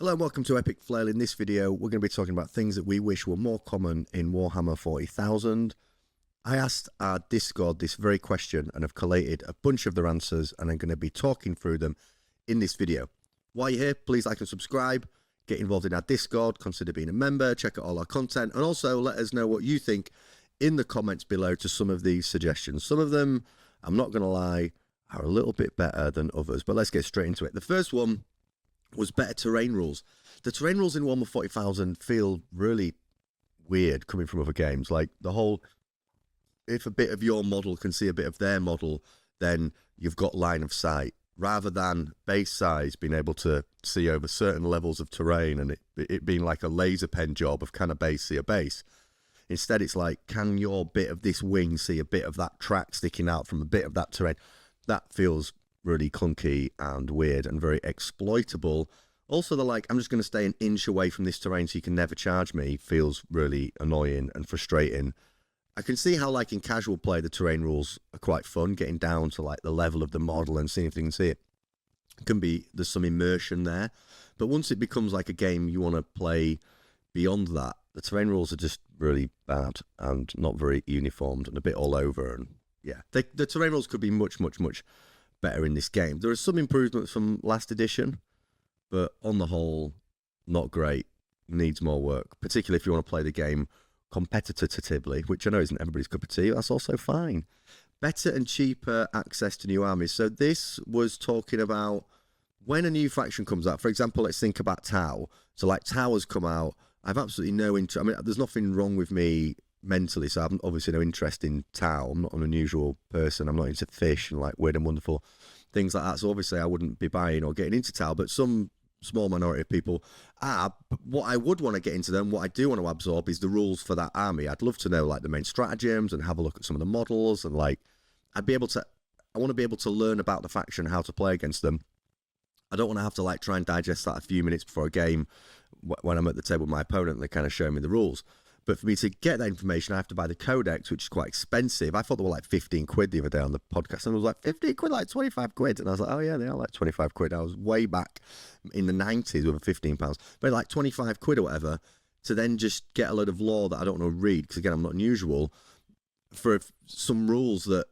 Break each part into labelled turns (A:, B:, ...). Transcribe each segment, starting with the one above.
A: Hello and welcome to Epic Flail. In this video, we're going to be talking about things that we wish were more common in Warhammer 40,000. I asked our Discord this very question and have collated a bunch of their answers, and I'm going to be talking through them in this video. While you're here, please like and subscribe, get involved in our Discord, consider being a member, check out all our content, and also let us know what you think in the comments below to some of these suggestions. Some of them, I'm not going to lie, are a little bit better than others, but let's get straight into it. The first one was better terrain rules. The terrain rules in Warhammer 40,000 feel really weird coming from other games. Like the whole, if a bit of your model can see a bit of their model, then you've got line of sight. Rather than base size being able to see over certain levels of terrain and it being like a laser pen job of can a base see a base. Instead, it's like, can your bit of this wing see a bit of that track sticking out from a bit of that terrain? That feels really clunky and weird and very exploitable. Also, the like, I'm just going to stay an inch away from this terrain so you can never charge me, feels really annoying and frustrating. I can see how, like, in casual play, the terrain rules are quite fun, getting down to like the level of the model and seeing if you can see it. It can be, there's some immersion there. But once it becomes like a game you want to play beyond that, the terrain rules are just really bad and not very uniformed and a bit all over. And yeah, the terrain rules could be much better in this game. There are some improvements from last edition, but on the whole, not great. Needs more work, particularly if you want to play the game competitively, which I know isn't everybody's cup of tea. That's also fine. Better and cheaper access to new armies. So this was talking about when a new faction comes out. For example, let's think about Tau. So like Tau has come out. I've absolutely no interest. I mean, there's nothing wrong with me mentally, so I've obviously no interest in Tau. I'm not an unusual person. I'm not into fish and like weird and wonderful things like that. So obviously I wouldn't be buying or getting into Tau, but some small minority of people are. What I would want to get into them, what I do want to absorb is the rules for that army. I'd love to know like the main stratagems and have a look at some of the models, and like I want to be able to learn about the faction, how to play against them. I don't want to have to like try and digest that a few minutes before a game when I'm at the table with my opponent and they kind of show me the rules. But for me to get that information, I have to buy the codex, which is quite expensive. I thought they were like 15 quid the other day on the podcast, and I was like, 15 quid, like 25 quid. And I was like, oh yeah, they are like 25 quid. I was way back in the 90s with £15, but like 25 quid or whatever, to then just get a load of lore that I don't want to read, because again, I'm not unusual, for some rules that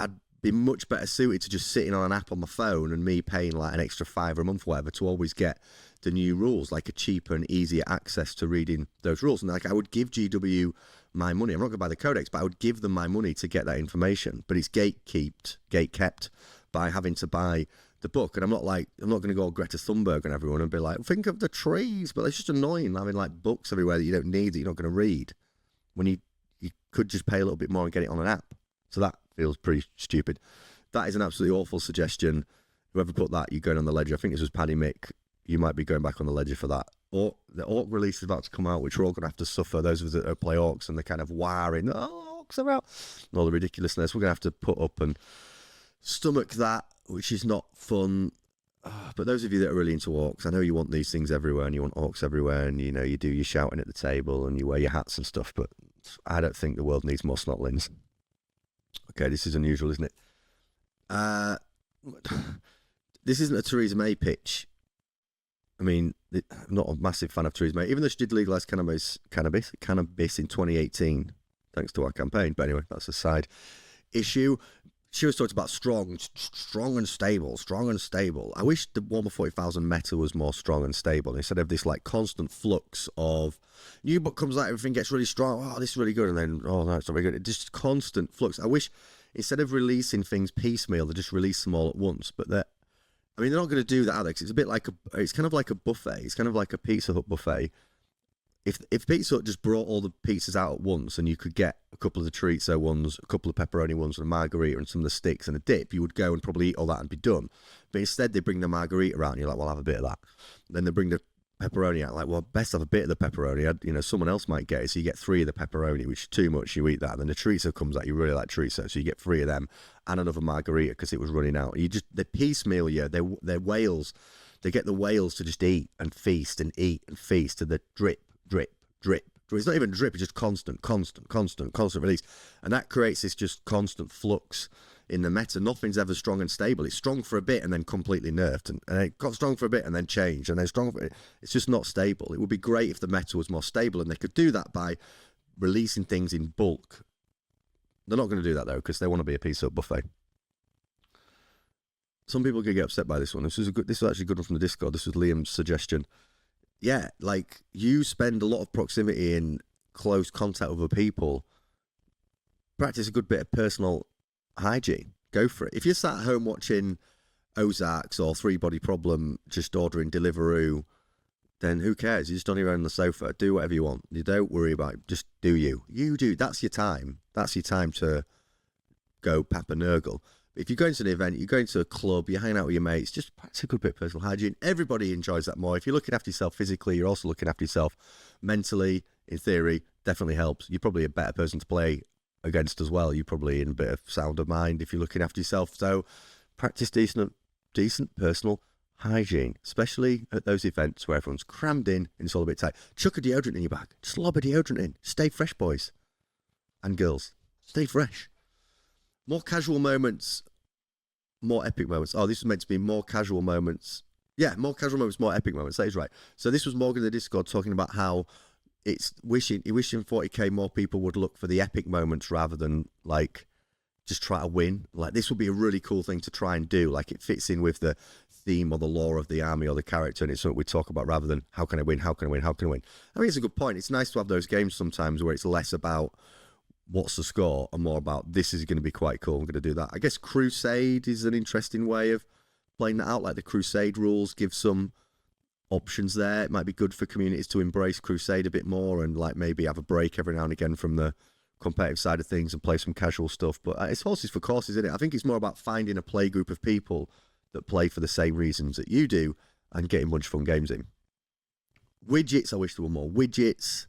A: I'd be much better suited to just sitting on an app on my phone and me paying like an extra £5 a month, whatever, to always get the new rules, like a cheaper and easier access to reading those rules. And like I would give GW my money. I'm not going to buy the codex, but I would give them my money to get that information. But it's gate-kept by having to buy the book. And I'm not going to go Greta Thunberg and everyone and be like, think of the trees. But it's just annoying having like books everywhere that you don't need, that you're not going to read, when you could just pay a little bit more and get it on an app. So that feels pretty stupid. That is an absolutely awful suggestion. Whoever put that, you're going on the ledger. I think this was Paddy Mick. You might be going back on the ledger for that. Or the Orc release is about to come out, which we're all going to have to suffer. Those of us that play Orcs and the kind of wiring, oh, Orcs are out, and all the ridiculousness. We're going to have to put up and stomach that, which is not fun. But those of you that are really into Orcs, I know you want these things everywhere, and you want Orcs everywhere, and you know you do your shouting at the table and you wear your hats and stuff. But I don't think the world needs more snotlings. Okay, this is unusual, isn't it? This isn't a Theresa May pitch. I mean, I'm not a massive fan of Theresa May, even though she did legalise cannabis in 2018, thanks to our campaign. But anyway, that's a side issue. She was talking about strong and stable. I wish the Warhammer 40,000 meta was more strong and stable, instead of this like constant flux of new book comes out, everything gets really strong. Oh, this is really good, and then oh no, it's not very good. It's just constant flux. I wish instead of releasing things piecemeal, they just release them all at once. But they're not going to do that, Alex. It's a bit like it's kind of like a buffet. It's kind of like a Pizza Hut buffet. If Pizza Hut just brought all the pizzas out at once, and you could get a couple of the chorizo ones, a couple of pepperoni ones, and a margarita, and some of the sticks and a dip, you would go and probably eat all that and be done. But instead, they bring the margarita out, and you're like, well, I'll have a bit of that. Then they bring the pepperoni out, like, well, best have a bit of the pepperoni. Someone else might get it, so you get 3 of the pepperoni, which is too much. You eat that, and then the chorizo comes out. You really like chorizo, so you get 3 of them and another margarita because it was running out. They piecemeal you. They're whales. They get the whales to just eat and feast and to the drip. It's not even drip, it's just constant release. And that creates this just constant flux in the meta, nothing's ever strong and stable. It's strong for a bit and then completely nerfed, and it got strong for a bit and then changed, and then strong for it. It's just not stable. It would be great if the meta was more stable, and they could do that by releasing things in bulk. They're not going to do that though, because they want to be a piece of buffet. Some people could get upset by this one. This is actually a good one from the Discord. This was Liam's suggestion. Yeah, like, you spend a lot of proximity in close contact with other people. Practice a good bit of personal hygiene. Go for it. If you're sat at home watching Ozarks or Three Body Problem, just ordering Deliveroo, then who cares? You just on your own on the sofa. Do whatever you want. You don't worry about it. Just do you. You do. That's your time. That's your time to go Papa Nurgle. If you're going to an event, you're going to a club, you're hanging out with your mates, just practice a good bit of personal hygiene. Everybody enjoys that more. If you're looking after yourself physically, you're also looking after yourself mentally. In theory, definitely helps. You're probably a better person to play against as well. You're probably in a bit of sounder mind if you're looking after yourself. So practice decent personal hygiene, especially at those events where everyone's crammed in and it's all a bit tight. Chuck a deodorant in your bag. Just lob a deodorant in. Stay fresh, boys and girls. Stay fresh. More casual moments, more epic moments. Oh, this was meant to be more casual moments. Yeah, more casual moments, more epic moments. That is right. So this was Morgan in the Discord talking about how it's wishing 40k more people would look for the epic moments rather than like just try to win. Like, this would be a really cool thing to try and do. Like, it fits in with the theme or the lore of the army or the character, and it's something we talk about rather than how can I win, how can I win, how can I win. I think it's a good point. It's nice to have those games sometimes where it's less about what's the score and more about this is going to be quite cool, I'm going to do that. I guess Crusade is an interesting way of playing that out. Like, the Crusade rules give some options there. It might be good for communities to embrace Crusade a bit more and like maybe have a break every now and again from the competitive side of things and play some casual stuff. But it's horses for courses, isn't it? I think it's more about finding a play group of people that play for the same reasons that you do and getting a bunch of fun games in. Widgets, I wish there were more widgets.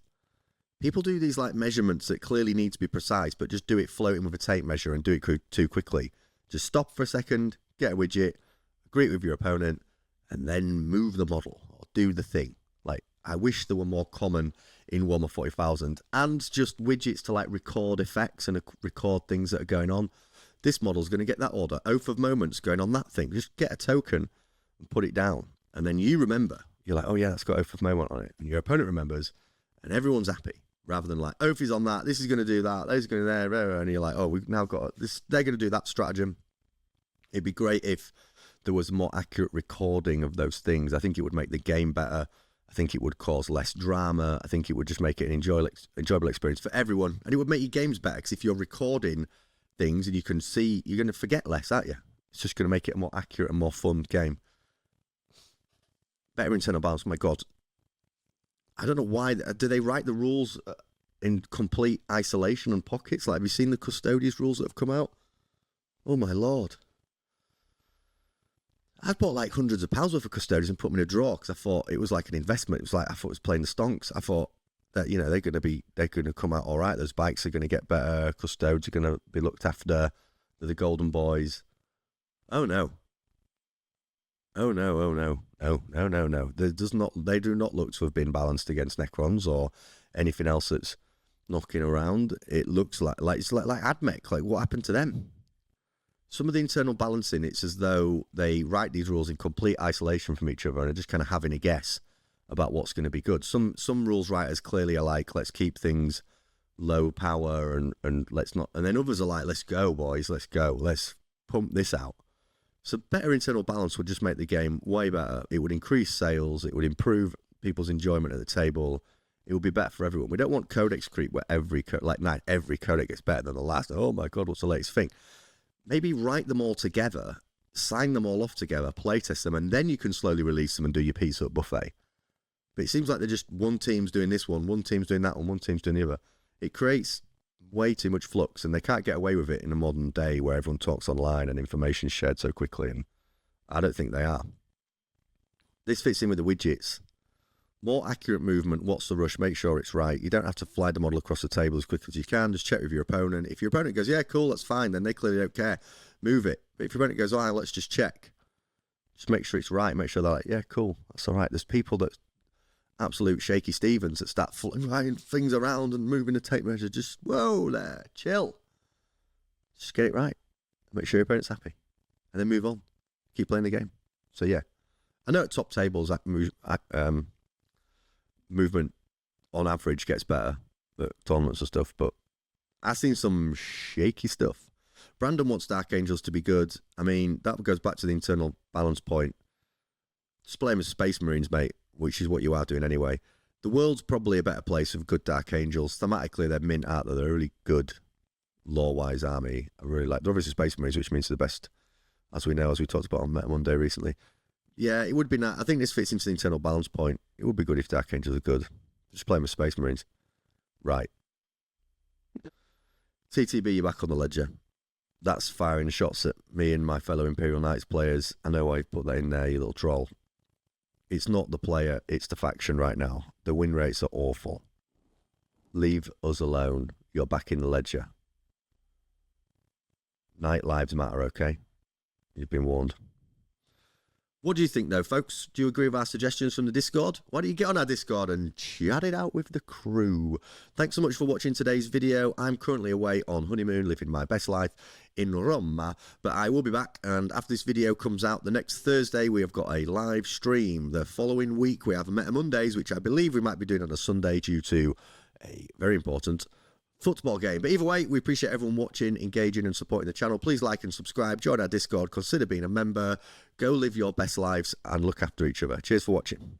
A: People do these like measurements that clearly need to be precise, but just do it floating with a tape measure and do it too quickly. Just stop for a second, get a widget, agree it with your opponent, and then move the model or do the thing. Like, I wish there were more common in Warhammer 40,000 and just widgets to like record effects and record things that are going on. This model's going to get that order. Oath of Moments going on that thing. Just get a token and put it down. And then you remember. You're like, oh yeah, that's got Oath of Moment on it. And your opponent remembers and everyone's happy. Rather than like, Oath is on that, this is going to do that, this is going to there, and you're like, oh, we've now got this, they're going to do that stratagem. It'd be great if there was more accurate recording of those things. I think it would make the game better. I think it would cause less drama. I think it would just make it an enjoyable experience for everyone. And it would make your games better, because if you're recording things and you can see, you're going to forget less, aren't you? It's just going to make it a more accurate and more fun game. Better internal balance, oh my God. I don't know why. Do they write the rules in complete isolation and pockets? Like, have you seen the Custodians rules that have come out? Oh my Lord. I bought like hundreds of pounds worth of Custodians and put them in a drawer because I thought it was like an investment. It was like, I thought it was playing the stonks. I thought that, you know, they're going to come out all right. Those bikes are going to get better. Custodes are going to be looked after. They're the golden boys. Oh no. Oh no, oh no, no. They do not look to have been balanced against Necrons or anything else that's knocking around. It looks like it's like Admech. Like, what happened to them? Some of the internal balancing, it's as though they write these rules in complete isolation from each other and are just kind of having a guess about what's going to be good. Some rules writers clearly are like, let's keep things low power and let's not. And then others are like, let's go, boys, let's go. Let's pump this out. So better internal balance would just make the game way better. It would increase sales. It would improve people's enjoyment at the table. It would be better for everyone. We don't want codex creep where every codex gets better than the last. Oh my God, what's the latest thing? Maybe write them all together, sign them all off together, playtest them, and then you can slowly release them and do your piece up buffet. But it seems like they're just one team's doing this one team's doing that one team's doing the other. It creates way too much flux, and they can't get away with it in a modern day where everyone talks online and information is shared so quickly, and I don't think they are. This fits in with the widgets. More accurate movement, what's the rush, make sure it's right. You don't have to fly the model across the table as quick as you can, just check with your opponent. If your opponent goes, yeah, cool, that's fine, then they clearly don't care, move it. But if your opponent goes, oh, let's just check, just make sure it's right, make sure they're like, yeah, cool, that's all right. There's people that absolute shaky Stevens that start flying things around and moving the tape measure. Just, whoa there, chill. Just get it right. make sure your parents happy, and then move on. Keep playing the game. So yeah, I know at top tables movement on average gets better at tournaments and stuff, but I've seen some shaky stuff. Brandon wants Dark Angels to be good. I mean, that goes back to the internal balance point. Just play them as Space Marines, mate, which is what you are doing anyway. The world's probably a better place with good Dark Angels. Thematically, they're mint out there. They're a really good lore-wise army. I really like. They're obviously Space Marines, which means they're the best, as we know, as we talked about on Meta Monday recently. Yeah, it would be nice. I think this fits into the internal balance point. It would be good if Dark Angels are good. Just play them as Space Marines. Right. TTB, you're back on the ledger. That's firing shots at me and my fellow Imperial Knights players. I know I put that in there, you little troll. It's not the player, it's the faction right now. The win rates are awful. Leave us alone. You're back in the ledger. Night lives matter, okay? You've been warned. What do you think, though, folks? Do you agree with our suggestions from the Discord? Why don't you get on our Discord and chat it out with the crew? Thanks so much for watching today's video. I'm currently away on honeymoon, living my best life in Roma, but I will be back, and after this video comes out the next Thursday, we have got a live stream. The following week, we have Meta Mondays, which I believe we might be doing on a Sunday due to a very important football game. But either way, we appreciate everyone watching, engaging and supporting the channel. Please like and subscribe, join our Discord, consider being a member, go live your best lives and look after each other. Cheers for watching.